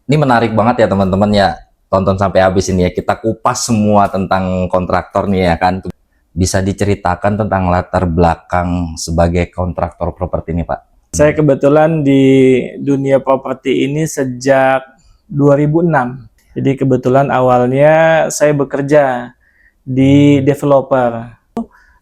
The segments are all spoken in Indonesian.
Ini menarik banget ya teman-teman ya. Tonton sampai habis ini ya. Kita kupas semua tentang kontraktor nih ya kan. Bisa diceritakan tentang latar belakang sebagai kontraktor properti ini Pak? Saya kebetulan di dunia properti ini sejak 2006. Jadi kebetulan awalnya saya bekerja di developer.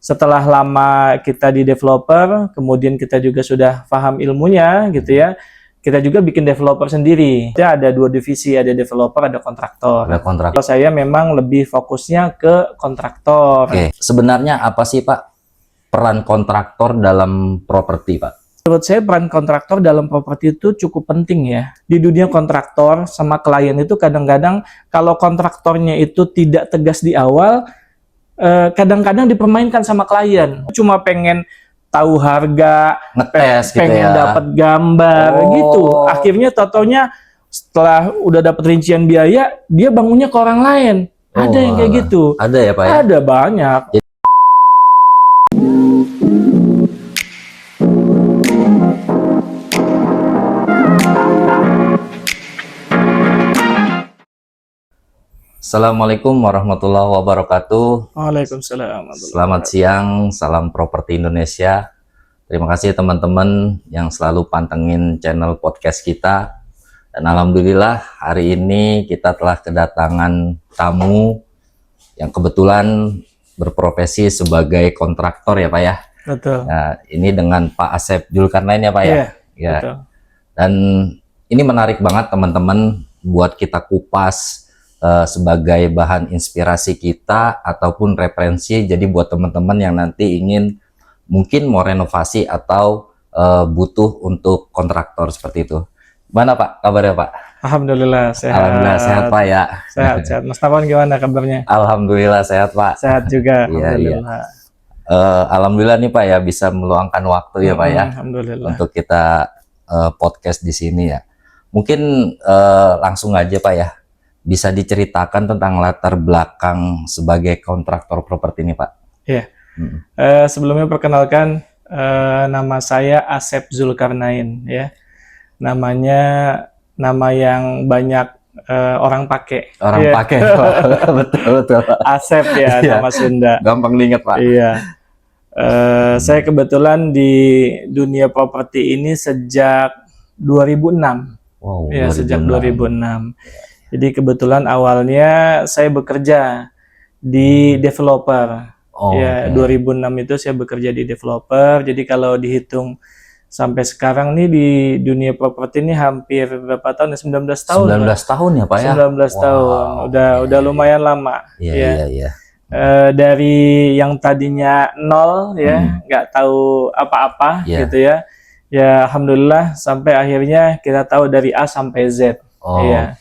Setelah lama kita di developer, kemudian kita juga sudah paham ilmunya gitu ya. Kita juga bikin developer sendiri. Ada dua divisi, ada developer, ada kontraktor. Ada kontraktor. Kalau saya memang lebih fokusnya ke kontraktor. Oke, sebenarnya apa sih Pak peran kontraktor dalam properti Pak? Menurut saya peran kontraktor dalam properti itu cukup penting ya. Di dunia kontraktor sama klien itu kadang-kadang kalau kontraktornya itu tidak tegas di awal, kadang-kadang dipermainkan sama klien. Cuma pengen tahu harga, Ngetes gitu pengen ya. dapat gambar gitu. Akhirnya totonya setelah udah dapat rincian biaya, dia bangunnya ke orang lain. Ada yang kayak gitu. Ada ya Pak ya? Ada banyak. Assalamualaikum warahmatullahi wabarakatuh. Waalaikumsalam. Selamat siang, salam properti Indonesia. Terima kasih teman-teman yang selalu pantengin channel podcast kita. Dan alhamdulillah hari ini kita telah kedatangan tamu yang kebetulan berprofesi sebagai kontraktor ya Pak ya. Betul. Nah, ini dengan Pak Asep Zulkarnain ya Pak ya. Ya. Betul. Dan ini menarik banget teman-teman buat kita kupas sebagai bahan inspirasi kita ataupun referensi. Jadi buat teman-teman yang nanti ingin mungkin mau renovasi atau butuh untuk kontraktor seperti itu. Gimana Pak kabarnya Pak? Alhamdulillah sehat. Alhamdulillah sehat Pak ya. Sehat. Mas Tafon gimana kabarnya? Alhamdulillah sehat Pak. Sehat juga. Iya. Alhamdulillah. Alhamdulillah nih Pak ya bisa meluangkan waktu ya Pak ya. Alhamdulillah. Untuk kita podcast di sini ya. Mungkin langsung aja Pak ya. Bisa diceritakan tentang latar belakang sebagai kontraktor properti ini Pak? Iya. Sebelumnya perkenalkan nama saya Asep Zulkarnain ya. Namanya nama yang banyak orang pakai. Orang pakai betul. Asep ya nama Sunda. Gampang diingat Pak. Iya. Saya kebetulan di dunia properti ini sejak 2006. Wow. Ya, sejak 2006. Jadi kebetulan awalnya saya bekerja di developer. Ya, 2006 itu saya bekerja di developer. Jadi kalau dihitung sampai sekarang nih di dunia properti ini hampir berapa tahun? 19 tahun. 19 tahun ya Pak ya? 19 tahun. Udah lumayan lama. Iya. Dari yang tadinya nol ya, nggak tahu apa-apa gitu ya. Ya alhamdulillah sampai akhirnya kita tahu dari A sampai Z. Iya.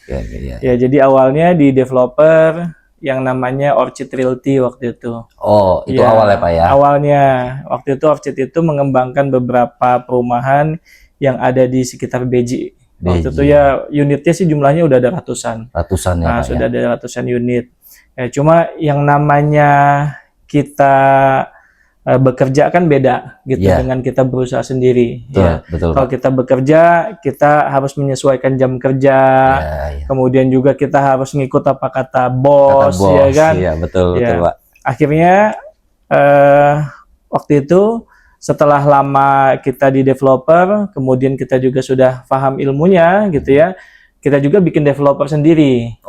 Ya, jadi awalnya di developer yang namanya Orchid Realty waktu itu. Oh, itu awal ya Pak ya? Awalnya, waktu itu Orchid itu mengembangkan beberapa perumahan yang ada di sekitar Beji. Waktu itu ya unitnya sih jumlahnya udah ada ratusan. Ratusan ya Pak Sudah ya? ada ratusan unit. Ya, cuma yang namanya kita bekerja kan beda gitu dengan kita berusaha sendiri. Betul. Kalau kita bekerja, kita harus menyesuaikan jam kerja. Kemudian juga kita harus ngikut apa kata bos, ya kan? Iya, betul Pak. Akhirnya waktu itu setelah lama kita di developer, kemudian kita juga sudah paham ilmunya gitu ya. Kita juga bikin developer sendiri.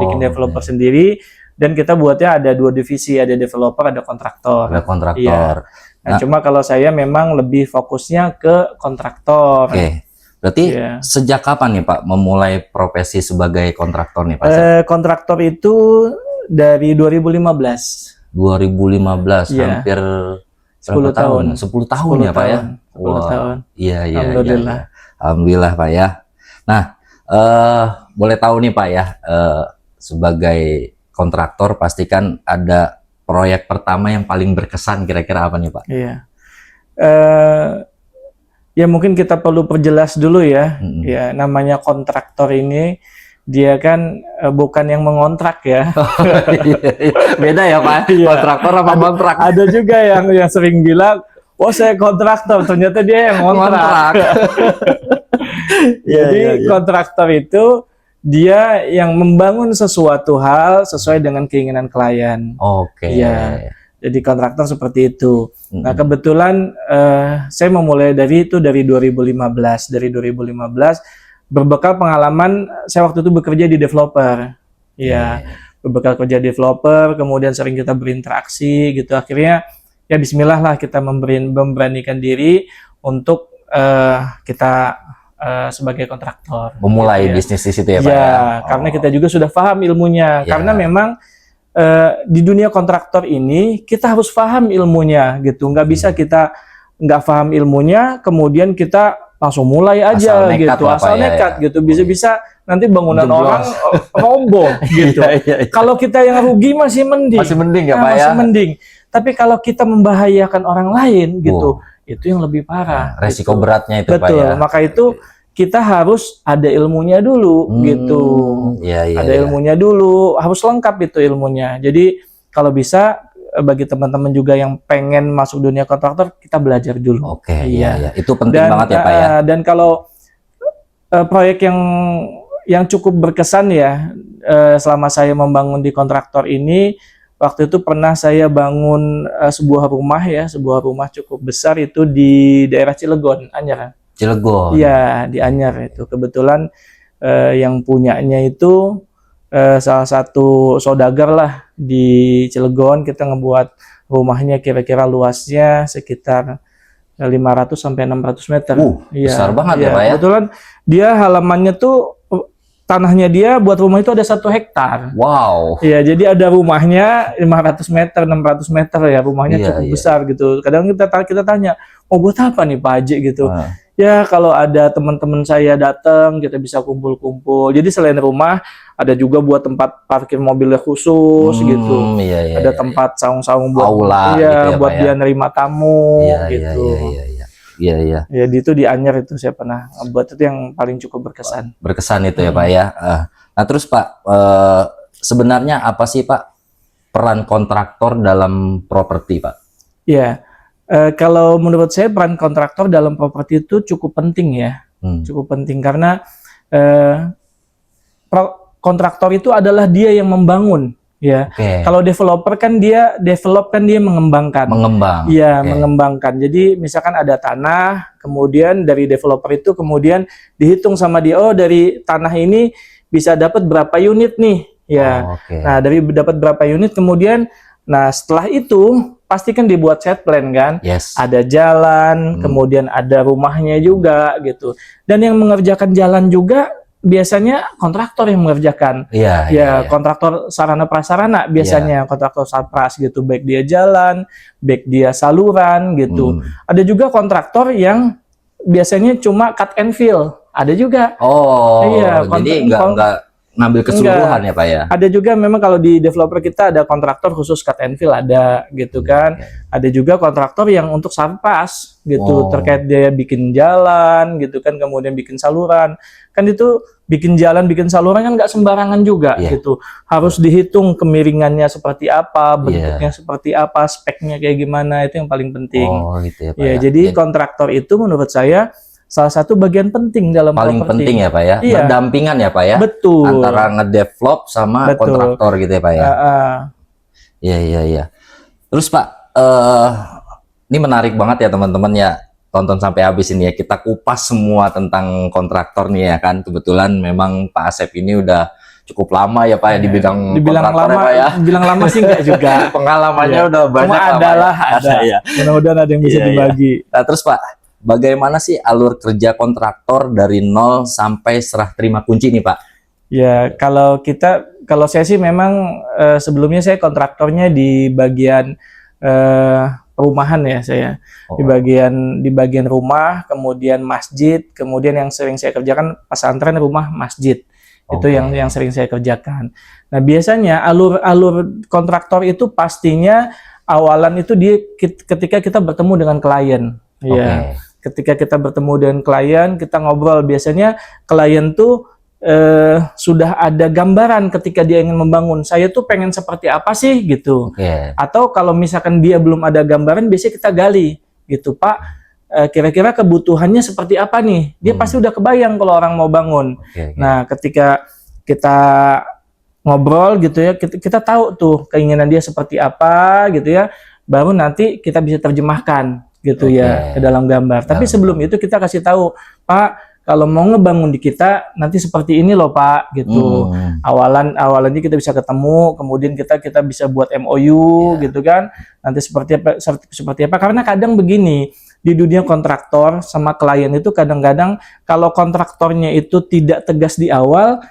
Bikin developer sendiri. Dan kita buatnya ada dua divisi, ada developer, ada kontraktor. Ada kontraktor. Nah, cuma kalau saya memang lebih fokusnya ke kontraktor. Berarti sejak kapan nih Pak memulai profesi sebagai kontraktor nih Pak? Kontraktor itu dari 2015. 2015, hampir 10 tahun. 10 tahun ya Pak ya? 10 tahun. Iya. Alhamdulillah. Alhamdulillah Pak ya. Nah, boleh tahu nih Pak ya, sebagai kontraktor pastikan ada proyek pertama yang paling berkesan, kira-kira apa nih Pak? Iya. Ya mungkin kita perlu perjelas dulu ya. Ya namanya kontraktor ini dia kan bukan yang mengontrak ya. Beda ya Pak. Kontraktor apa kontrak? Ada juga yang sering bilang, oh saya kontraktor, ternyata dia yang ngontrak. Jadi kontraktor itu dia yang membangun sesuatu hal sesuai dengan keinginan klien. Oke. Iya. Jadi kontraktor seperti itu. Nah, Mm-mm. kebetulan saya memulai dari 2015. Dari 2015 berbekal pengalaman saya waktu itu bekerja di developer. Iya. Ya, berbekal kerja developer, kemudian sering kita berinteraksi gitu. Akhirnya ya bismillah lah kita memberanikan diri untuk kita sebagai kontraktor. Memulai gitu ya. bisnis di situ ya Pak Ya, ya. karena Oh. kita juga sudah paham ilmunya. Ya. Karena memang di dunia kontraktor ini kita harus paham ilmunya gitu. Nggak bisa kita nggak paham ilmunya, kemudian kita langsung mulai aja Asal nekat gitu, lah, Pak, asal ya, nekat ya. gitu. Bisa-bisa nanti bangunan Jeblos. orang roboh gitu. Iya, iya, iya. Kalau kita yang rugi masih mending. Masih mending ya Nah, Pak ya. masih mending. Tapi kalau kita membahayakan orang lain gitu, itu yang lebih parah. Resiko gitu. beratnya itu Pak Betul. ya. Maka itu kita harus ada ilmunya dulu gitu. Iya, iya, Ada iya. ilmunya dulu, harus lengkap itu ilmunya. Jadi kalau bisa bagi teman-teman juga yang pengen masuk dunia kontraktor, kita belajar dulu. Oke, iya, iya. Itu penting Dan banget ya Pak ya. dan kalau proyek yang cukup berkesan ya selama saya membangun di kontraktor ini, waktu itu pernah saya bangun sebuah rumah cukup besar itu di daerah Cilegon, Anyar. Cilegon. Iya, di Anyar itu. Kebetulan yang punyanya itu salah satu saudagar lah di Cilegon. Kita ngebuat rumahnya kira-kira luasnya sekitar 500 sampai 600 meter. Iya, besar banget iya. ya Pak ya. Kebetulan dia halamannya tuh tanahnya dia buat rumah itu ada 1 hektar. Wow. Iya, jadi ada rumahnya 500 meter, 600 meter ya, rumahnya Iya, cukup iya. besar gitu. Kadang kita tanya, mau buat apa nih Pak Haji gitu. Wah. Ya kalau ada teman-teman saya datang, kita bisa kumpul-kumpul. Jadi selain rumah, ada juga buat tempat parkir mobilnya khusus gitu. Iya, iya, Ada iya, tempat saung-saung buat Aula iya, gitu ya, buat Pak ya. dia nerima tamu iya, iya, gitu. iya, iya, iya. Iya, iya. Ya di itu di Anyer itu saya pernah buat, itu yang paling cukup berkesan. Berkesan itu ya Pak ya. Nah terus Pak, sebenarnya apa sih Pak peran kontraktor dalam properti Pak? Ya, kalau menurut saya peran kontraktor dalam properti itu cukup penting ya. Cukup penting karena kontraktor itu adalah dia yang membangun ya. Oke. Kalau developer kan dia mengembangkan. Mengembang. Iya, Oke. mengembangkan. Jadi misalkan ada tanah, kemudian dari developer itu kemudian dihitung sama dia, oh dari tanah ini bisa dapat berapa unit nih. Ya. Oh, oke. Nah, dari dapat berapa unit kemudian setelah itu pasti kan dibuat set plan kan. Yes. Ada jalan, kemudian ada rumahnya juga gitu. Dan yang mengerjakan jalan juga biasanya kontraktor yang mengerjakan. Iya, Ya, kontraktor sarana prasarana biasanya, kontraktor sarpras gitu, baik dia jalan, baik dia saluran gitu. Ada juga kontraktor yang biasanya cuma cut and fill. Ada juga. Oh, Iya, jadi nggak ngambil keseluruhan ya Pak ya? Ada juga memang kalau di developer kita ada kontraktor khusus cut and fill ada gitu kan. Ada juga kontraktor yang untuk sarpas gitu, terkait dia bikin jalan gitu kan, kemudian bikin saluran. Kan itu bikin jalan, bikin saluran kan nggak sembarangan juga gitu. Harus dihitung kemiringannya seperti apa, bentuknya seperti apa, speknya kayak gimana, itu yang paling penting. Oh, gitu ya Pak Ya, jadi kontraktor itu menurut saya salah satu bagian penting dalam paling properti. penting ya Pak ya, Iya. berdampingan ya Pak ya, Betul. antara ngedevelop sama kontraktor gitu ya Pak ya. Iya, iya, iya. Terus Pak, ini menarik banget ya teman-teman ya, tonton sampai habis ini ya, kita kupas semua tentang kontraktor nih ya kan. Kebetulan memang Pak Asep ini udah cukup lama ya Pak ya di bidang kontraktor lama, ya Pak ya. Dibilang lama sih enggak juga. Pengalamannya udah banyak. Cuma ada. Ya. Mudah-mudahan ada yang bisa dibagi. Nah, terus Pak, bagaimana sih alur kerja kontraktor dari nol sampai serah terima kunci nih Pak? Ya, kalau saya sih memang sebelumnya saya kontraktornya di bagian perumahan ya saya. Di bagian rumah, kemudian masjid, kemudian yang sering saya kerjakan pesantren, rumah, masjid. Itu yang sering saya kerjakan. Nah, biasanya alur Oh. kontraktor itu pastinya awalan itu ketika kita bertemu dengan klien. Ya. Ketika kita bertemu dengan klien, kita ngobrol. Biasanya klien tuh sudah ada gambaran ketika dia ingin membangun. Saya tuh pengen seperti apa sih gitu. Atau kalau misalkan dia belum ada gambaran, biasanya kita gali gitu, Pak. Kira-kira kebutuhannya seperti apa nih? Dia pasti udah kebayang kalau orang mau bangun. Nah, ketika kita ngobrol gitu ya, kita tahu tuh keinginan dia seperti apa gitu ya, baru nanti kita bisa terjemahkan gitu ya ke dalam gambar. Tapi sebelum itu kita kasih tahu, Pak, kalau mau ngebangun di kita nanti seperti ini loh Pak gitu. Awalannya kita bisa ketemu, kemudian kita bisa buat MOU gitu kan. Nanti seperti apa? Karena kadang begini, di dunia kontraktor sama klien itu kadang-kadang kalau kontraktornya itu tidak tegas di awal,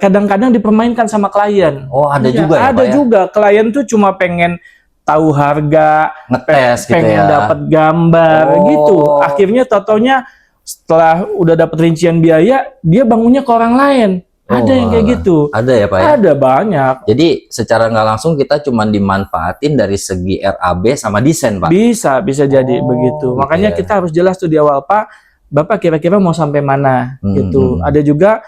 kadang-kadang dipermainkan sama klien. Oh, ada Iya, juga ya, ada Pak ya? juga. Klien tuh cuma pengen tahu harga, Ngetes gitu pengen ya. dapat gambar Oh. gitu. Akhirnya totonya setelah udah dapat rincian biaya, dia bangunnya ke orang lain. Ada yang kayak alah. gitu. Ada ya Pak ya? Ada banyak. Jadi secara nggak langsung kita cuma dimanfaatin dari segi RAB sama desain Pak? Bisa jadi begitu. gitu Makanya ya. kita harus jelas tuh di awal, Pak, Bapak kira-kira mau sampai mana gitu. Ada juga,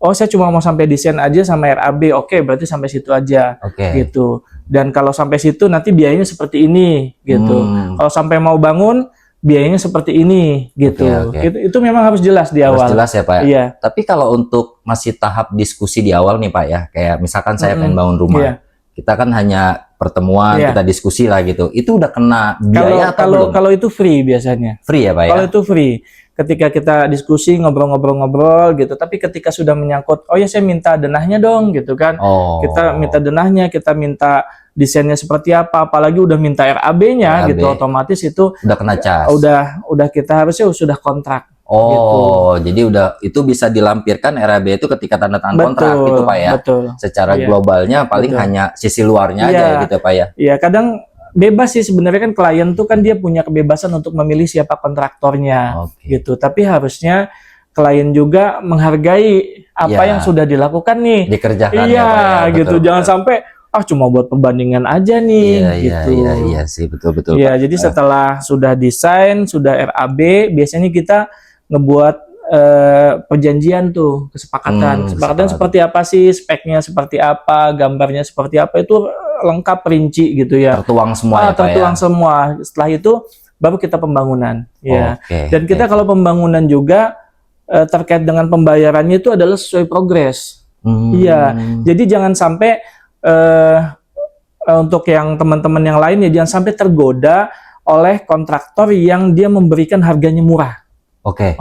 oh saya cuma mau sampai desain aja sama RAB, oke berarti sampai situ aja Oke. gitu. Dan kalau sampai situ nanti biayanya seperti ini gitu. Kalau sampai mau bangun biayanya seperti ini gitu. Oke. Itu memang harus jelas di Harus awal. jelas ya Pak ya? Iya. Tapi kalau untuk masih tahap diskusi di awal nih Pak ya, kayak misalkan saya pengen bangun rumah, Iya. kita kan hanya pertemuan, Iya. kita diskusi lah gitu. Itu udah kena biaya atau belum? Kalau itu free biasanya. Free ya Pak ya? Kalau itu free. Ketika kita diskusi ngobrol-ngobrol gitu, tapi ketika sudah menyangkut, oh ya saya minta denahnya dong gitu kan. Oh. Kita minta denahnya, kita minta desainnya seperti apa, apalagi udah minta RAB-nya RAB. gitu, otomatis itu Udah kena cas. udah kita harusnya sudah kontrak. Oh, jadi udah itu bisa dilampirkan RAB itu ketika tanda tangan kontrak Betul, gitu Pak ya. betul. Secara Iya. globalnya paling Betul. hanya sisi luarnya aja Iya. gitu Pak ya. Iya, kadang bebas sih sebenarnya kan, klien tuh kan dia punya kebebasan untuk memilih siapa kontraktornya Oke. gitu. Tapi harusnya klien juga menghargai apa Iya. yang sudah dilakukan nih. Dikerjakan Iya, ya Pak ya. gitu. Betul, Jangan betul. sampai cuma buat perbandingan aja nih Iya, gitu. iya sih, betul. Iya, Pak. jadi setelah sudah desain, sudah RAB, biasanya kita ngebuat perjanjian tuh, kesepakatan. Kesepakatan kesepakatan. seperti apa sih, speknya seperti apa, gambarnya seperti apa, itu lengkap rinci gitu ya. Tertuang semua ya Pak ya. Tertuang semua. Setelah itu baru kita pembangunan, ya. Oke, Dan kita kalau pembangunan juga terkait dengan pembayarannya itu adalah sesuai progres. Iya. Jadi jangan sampai untuk yang teman-teman yang lain ya, jangan sampai tergoda oleh kontraktor yang dia memberikan harganya murah. Oke.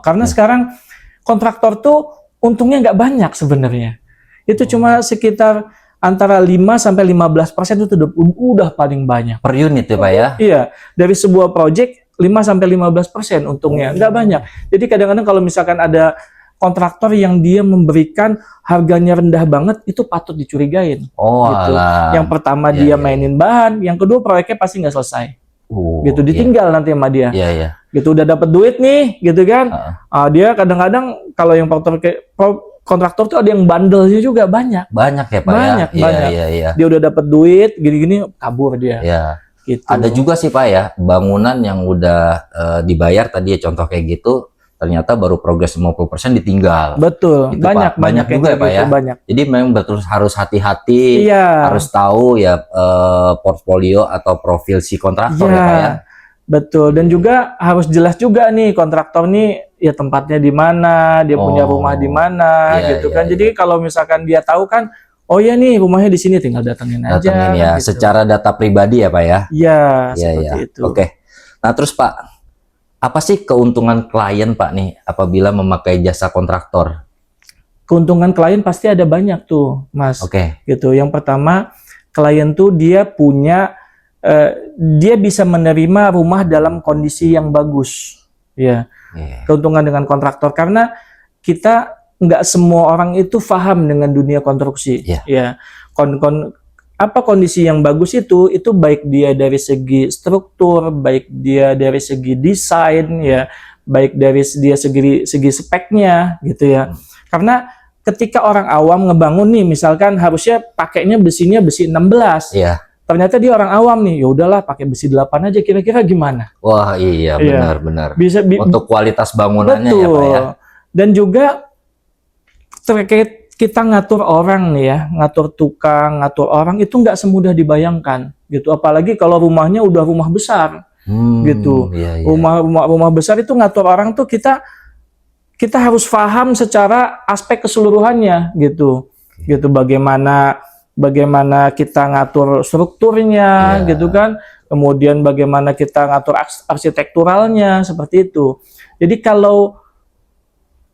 Karena sekarang kontraktor tuh untungnya nggak banyak sebenarnya. Itu cuma sekitar antara 5-15% itu udah paling banyak. Per unit ya Pak ya. Iya, dari sebuah project 5-15% untungnya, nggak banyak. Jadi kadang-kadang kalau misalkan ada kontraktor yang dia memberikan harganya rendah banget, itu patut dicurigain. Oh gitu. alah. Yang pertama dia mainin bahan, yang kedua proyeknya pasti nggak selesai. Gitu, ditinggal nanti sama dia. Iya. Gitu, udah dapat duit nih, gitu kan. Dia kadang-kadang kalau yang kontraktor tuh ada yang bandelnya juga banyak. Banyak ya Pak Banyak, ya. banyak. Iya. Dia udah dapat duit, gini-gini kabur dia. Iya. Gitu. Ada juga sih Pak ya, bangunan yang udah dibayar tadi ya, contoh kayak gitu, ternyata baru progres 50% ditinggal. Betul, Gitu, banyak Pak. Banyak yang juga ya kayak Pak gitu, ya. banyak. Jadi memang betul harus hati-hati, Iya. harus tahu ya portfolio atau profil si kontraktor ya Pak ya. Betul, dan juga harus jelas juga nih kontraktor nih ya tempatnya di mana, dia punya rumah di mana, Iya, gitu iya, kan. Jadi kalau misalkan dia tahu kan, oh ya nih rumahnya di sini, tinggal datengin aja. Datengin ya, gitu. secara data pribadi ya Pak ya. Iya, Iya, seperti iya. itu. Oke. Nah terus Pak, apa sih keuntungan klien Pak nih apabila memakai jasa kontraktor? Keuntungan klien pasti ada banyak tuh, Mas. Oke. Gitu. Yang pertama, klien tuh dia punya dia bisa menerima rumah dalam kondisi yang bagus. Ya. Keuntungan dengan kontraktor karena kita nggak semua orang itu paham dengan dunia konstruksi. Ya. Apa kondisi yang bagus itu baik dia dari segi struktur, baik dia dari segi desain, ya, baik dari dia segi speknya, gitu ya. Karena ketika orang awam ngebangun nih, misalkan harusnya pakainya besinya besi 16. Iya. Ternyata dia orang awam nih, ya udahlah pakai besi 8 aja, kira-kira gimana? Wah iya benar. Bisa Untuk kualitas bangunannya betul. ya Pak ya. Dan juga terkait kita ngatur orang nih ya, ngatur tukang, ngatur orang itu nggak semudah dibayangkan gitu. Apalagi kalau rumahnya udah rumah besar gitu. Iya. Rumah besar itu ngatur orang tuh kita kita harus paham secara aspek keseluruhannya gitu. Gitu bagaimana kita ngatur strukturnya Iya. gitu kan. Kemudian bagaimana kita ngatur arsitekturalnya seperti itu. Jadi kalau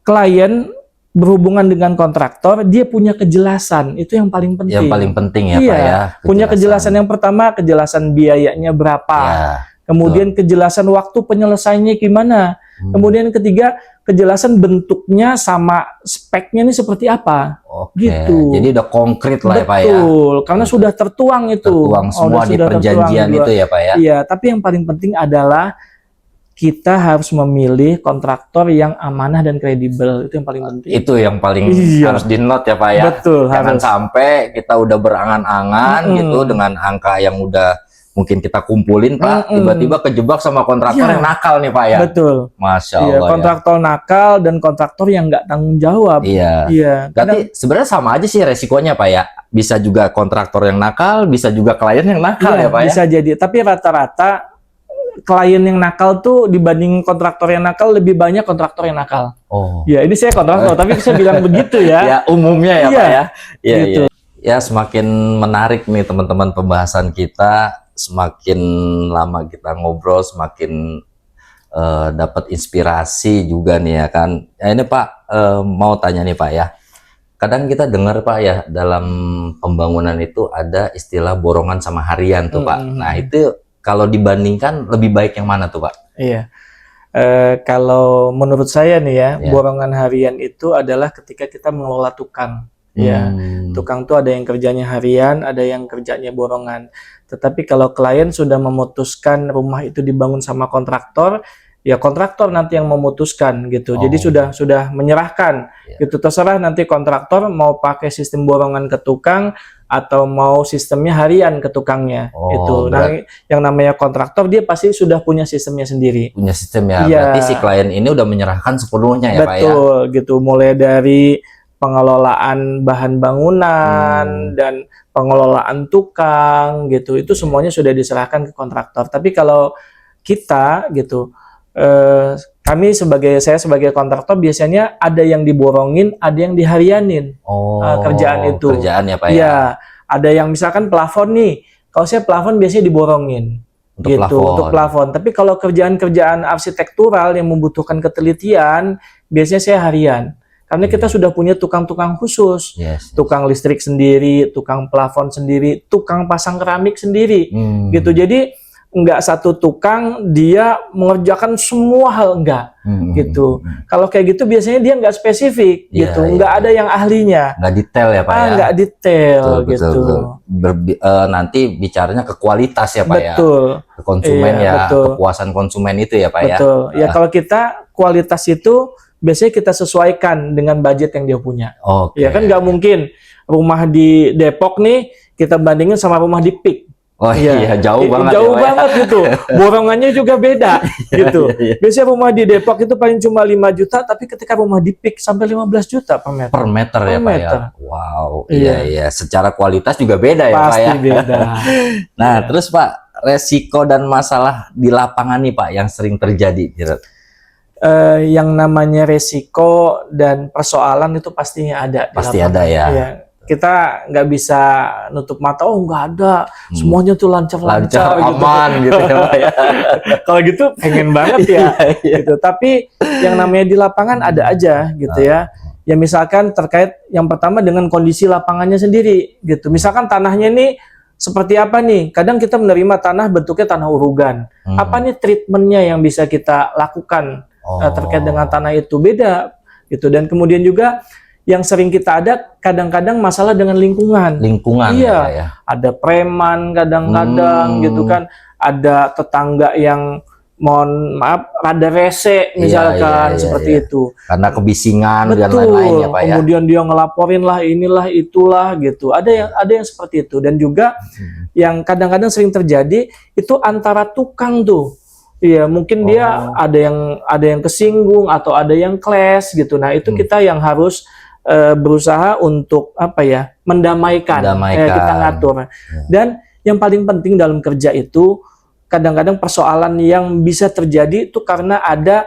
klien berhubungan dengan kontraktor, dia punya kejelasan, itu yang paling penting. Yang paling penting ya, iya, Pak ya. punya kejelasan yang pertama, kejelasan biayanya berapa. Ya, Kemudian kejelasan waktu penyelesaiannya gimana. Kemudian ketiga, kejelasan bentuknya sama speknya ini seperti apa. oke. Gitu. Jadi udah konkret lah ya, Pak ya. Betul, karena sudah tertuang itu. Tertuang semua di sudah perjanjian tertuang itu ya, Pak ya. Iya, tapi yang paling penting adalah kita harus memilih kontraktor yang amanah dan kredibel. Itu yang paling penting. Itu yang paling Iya. harus di-note ya, Pak ya. Betul, Jangan harus. sampai kita udah berangan-angan gitu dengan angka yang udah mungkin kita kumpulin, Pak, tiba-tiba kejebak sama kontraktor Iya. yang nakal nih, Pak ya. Betul. Masya Iya, Allah kontraktor nakal dan kontraktor yang nggak tanggung jawab. ya. Iya. Iya. Berarti sebenarnya sama aja sih resikonya, Pak ya. Bisa juga kontraktor yang nakal, bisa juga klien yang nakal ya, Pak ya. Bisa jadi. Tapi rata-rata klien yang nakal tuh dibanding kontraktor yang nakal lebih banyak kontraktor yang nakal. Oh. Ya, ini saya kontraktor, tapi saya bilang begitu ya. Ya, umumnya ya, Iya. Pak ya. Iya, Gitu. iya. Ya, semakin menarik nih teman-teman pembahasan kita. Semakin lama kita ngobrol, semakin dapat inspirasi juga nih ya kan. Ya, ini Pak, mau tanya nih Pak ya. Kadang kita dengar Pak ya, dalam pembangunan itu ada istilah borongan sama harian tuh Pak. Nah itu kalau dibandingkan lebih baik yang mana tuh Pak? Iya. Kalau menurut saya nih ya, borongan harian itu adalah ketika kita mengelola tukang. Ya, tukang tuh ada yang kerjanya harian, ada yang kerjanya borongan. Tetapi kalau klien sudah memutuskan rumah itu dibangun sama kontraktor, ya kontraktor nanti yang memutuskan gitu. Jadi sudah menyerahkan gitu. Terserah nanti kontraktor mau pakai sistem borongan ke tukang atau mau sistemnya harian ke tukangnya itu. Nah, yang namanya kontraktor dia pasti sudah punya sistemnya sendiri. Punya sistem ya. Berarti si klien ini udah menyerahkan sepenuhnya ya Pak ya. Betul gitu. Mulai dari pengelolaan bahan bangunan dan pengelolaan tukang gitu, itu semuanya sudah diserahkan ke kontraktor. Tapi kalau kita gitu, saya sebagai kontraktor biasanya ada yang diborongin, ada yang diharianin kerjaan itu. Kerjaan ya Pak ya. Iya, ada yang misalkan plafon nih, kalau saya plafon biasanya diborongin. Untuk plafon. Tapi kalau kerjaan-kerjaan arsitektural yang membutuhkan ketelitian, biasanya saya harian. Karena kita sudah punya tukang-tukang khusus, tukang listrik sendiri, tukang plafon sendiri, tukang pasang keramik sendiri, gitu. Jadi nggak satu tukang dia mengerjakan semua hal, enggak, gitu. Kalau kayak gitu biasanya dia nggak spesifik, gitu, nggak ada yang ahlinya. Nggak detail ya Pak ya. Nggak detail, gitu. Nanti bicaranya ke kualitas ya Pak ya. Betul. Ke konsumen ya, kepuasan konsumen itu ya Pak ya. Betul. Ya kalau kita kualitas itu biasanya kita sesuaikan dengan budget yang dia punya. Ya kan nggak mungkin rumah di Depok nih kita bandingin sama rumah di Pik. Oh iya, jauh banget. Jauh banget gitu. Borongannya juga beda gitu. Biasanya rumah di Depok itu paling cuma 5 juta, tapi ketika rumah di Pik sampai 15 juta per meter. Per meter ya Pak ya. Wow. Iya. Secara kualitas juga beda ya Pak ya. Pasti beda. Nah, terus Pak, resiko dan masalah di lapangan nih Pak yang sering terjadi gitu. Yang namanya resiko dan persoalan itu pastinya ada. Pasti ada ya. Kita nggak bisa nutup mata, nggak ada, semuanya tuh lancar-lancar gitu. Aman gitu ya Pak ya. Kalau gitu pengen banget ya. Gitu. Tapi yang namanya di lapangan ada aja gitu ya. Ya misalkan terkait yang pertama dengan kondisi lapangannya sendiri gitu. Misalkan tanahnya ini seperti apa nih? Kadang kita menerima tanah bentuknya tanah urugan. Apa nih treatmentnya yang bisa kita lakukan terkait dengan tanah itu? Beda gitu. Dan kemudian juga yang sering kita ada kadang-kadang masalah dengan lingkungan. Iya, ya. Ada preman kadang-kadang gitu kan. Ada tetangga yang mohon maaf rada rese misalkan seperti itu. Karena kebisingan dan lain-lain ya Pak ya. Kemudian dia ngelaporin lah inilah itulah gitu. Ada yang seperti itu. Dan juga yang kadang-kadang sering terjadi itu antara tukang tuh. Iya, mungkin dia ada yang kesinggung atau ada yang clash gitu. Nah, itu kita yang harus berusaha untuk mendamaikan. Kita ngatur. Dan yang paling penting dalam kerja itu kadang-kadang persoalan yang bisa terjadi itu karena ada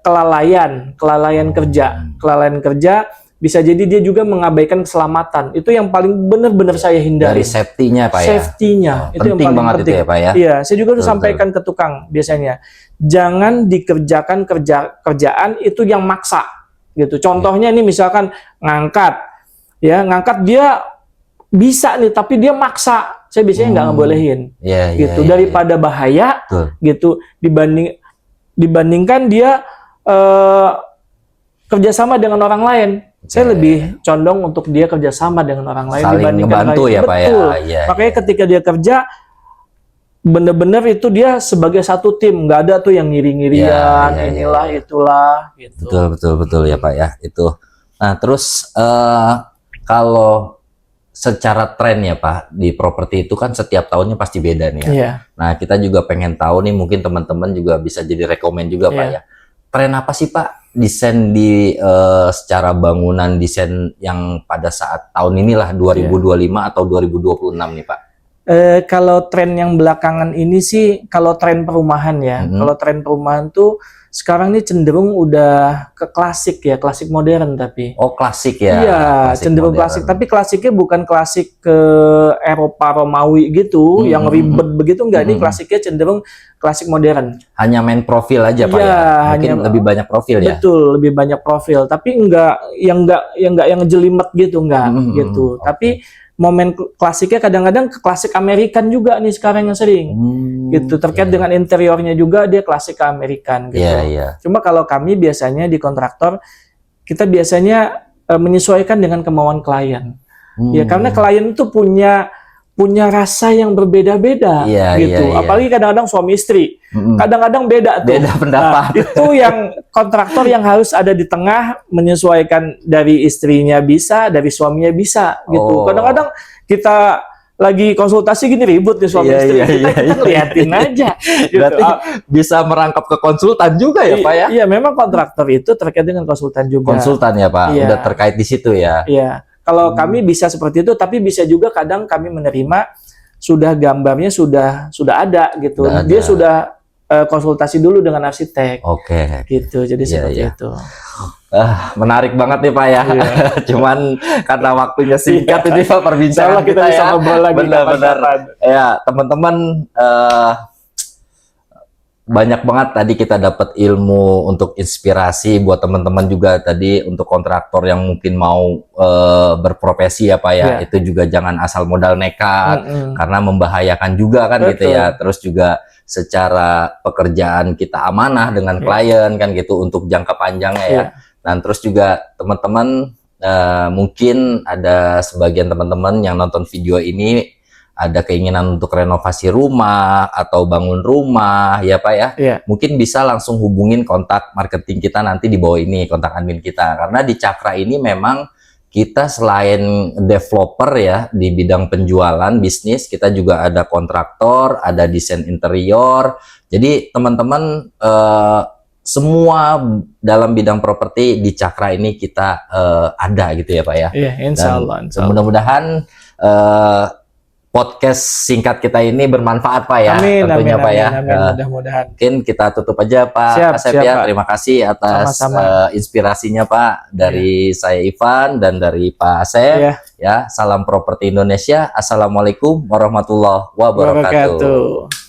kelalaian kerja, bisa jadi dia juga mengabaikan keselamatan. Itu yang paling benar-benar saya hindari. Dari safety-nya Pak ya. Safety-nya itu yang Penting paling banget penting. itu ya Pak ya. Iya, saya juga udah Betul, sampaikan ke tukang biasanya. Jangan dikerjakan kerjaan itu yang maksa gitu. Contohnya nih misalkan ngangkat dia bisa nih tapi dia maksa. Saya biasanya nggak ngebolehin. Gitu. Daripada bahaya gitu dibandingkan dia kerjasama dengan orang lain. Saya lebih condong untuk dia kerjasama dengan orang lain saling dibandingkan ngebantu ya Pak Betul. ya. Makanya ketika dia kerja bener-bener itu dia sebagai satu tim, nggak ada tuh yang ngiri-ngirian, itulah gitu. Betul ya Pak ya itu. Nah terus kalau secara tren ya Pak di properti itu kan setiap tahunnya pasti beda nih ya. Iya. Nah kita juga pengen tahu nih, mungkin teman-teman juga bisa jadi rekomen juga Pak ya. Tren apa sih Pak desain di secara bangunan desain yang pada saat tahun inilah 2025 atau 2026 nih Pak? Kalau tren yang belakangan ini sih, kalau tren perumahan ya, kalau tren perumahan tuh sekarang ini cenderung udah ke klasik ya, klasik modern tapi. Oh klasik ya? Iya, cenderung klasik, tapi klasiknya bukan klasik ke Eropa Romawi gitu, yang ribet begitu, enggak, ini klasiknya cenderung klasik modern. Hanya main profil aja Pak ya? Mungkin lebih banyak profil ya? Betul, lebih banyak profil, tapi enggak yang ngejelimet gitu, enggak gitu. Tapi momen klasiknya kadang-kadang ke klasik Amerikan juga nih sekarang yang sering gitu, terkait dengan interiornya juga dia klasik ke Amerikan gitu. Cuma kalau kami biasanya di kontraktor kita biasanya menyesuaikan dengan kemauan klien. Ya karena klien itu punya rasa yang berbeda-beda gitu. Apalagi kadang-kadang suami istri. Kadang-kadang beda tuh. Beda pendapat. Nah, itu yang kontraktor yang harus ada di tengah, menyesuaikan dari istrinya bisa, dari suaminya bisa gitu. Kadang-kadang kita lagi konsultasi gini ribut nih suami istri, kita liatin aja. Gitu. Berarti bisa merangkap ke konsultan juga ya Pak ya? Iya, memang kontraktor itu terkait dengan konsultan juga. Konsultan ya Pak, udah terkait di situ ya? Iya. Kalau kami bisa seperti itu, tapi bisa juga kadang kami menerima sudah gambarnya sudah ada gitu. Dia sudah konsultasi dulu dengan arsitek. Gitu. Jadi seperti itu. Menarik banget nih Pak ya. Cuman karena waktunya singkat ini Pak perbincangan kita bisa ngobrol lagi. Benar-benar. Ya teman-teman. Banyak banget tadi kita dapat ilmu untuk inspirasi buat teman-teman juga tadi untuk kontraktor yang mungkin mau berprofesi ya Pak ya. Itu juga jangan asal modal nekat karena membahayakan juga kan gitu ya. Terus juga secara pekerjaan kita amanah dengan klien kan gitu untuk jangka panjangnya ya. Dan terus juga teman-teman mungkin ada sebagian teman-teman yang nonton video ini ada keinginan untuk renovasi rumah atau bangun rumah ya Pak ya, mungkin bisa langsung hubungin kontak marketing kita nanti di bawah ini, kontak admin kita. Karena di Cakra ini memang kita selain developer ya di bidang penjualan bisnis, kita juga ada kontraktor, ada desain interior. Jadi teman-teman semua dalam bidang properti di Cakra ini kita ada gitu ya Pak ya. Iya, insya Allah. Mudah-mudahan podcast singkat kita ini bermanfaat Pak ya. Tentunya Pak ya. Mudah-mudahan. Mungkin kita tutup aja Pak Asep ya. Pak. Terima kasih atas inspirasinya Pak dari saya Ivan dan dari Pak Asep. Ya, salam properti Indonesia. Assalamualaikum warahmatullahi wabarakatuh.